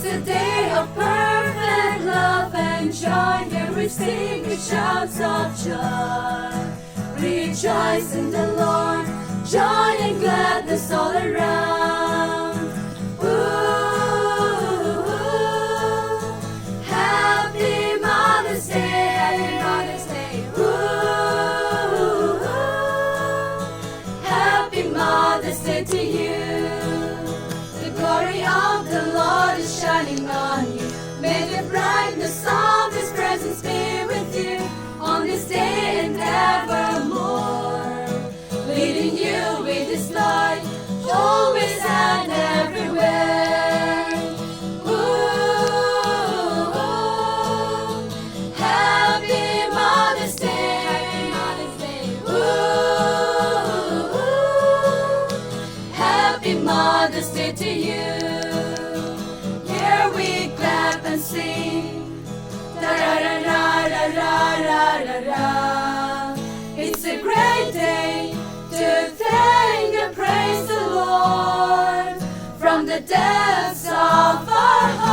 a day of perfect love and joy. Here we sing with shouts of joy. Rejoice in the Lord, joy and gladness all around. Ooh, happy Mother's Day, happy Mother's Day. Ooh, happy Mother's Day to you. The glory of the Lord is shining on you. May the brightness of His presence be with you on this day and evermore, leading you with His light, always and everywhere. Ooh, happy Mother's Day, happy Mother's Day. Ooh, happy Mother's Day to you. Here we clap and sing, da-da-da-da-da-da-da-da. It's a great day to thank and praise the Lord from the depths of our hearts.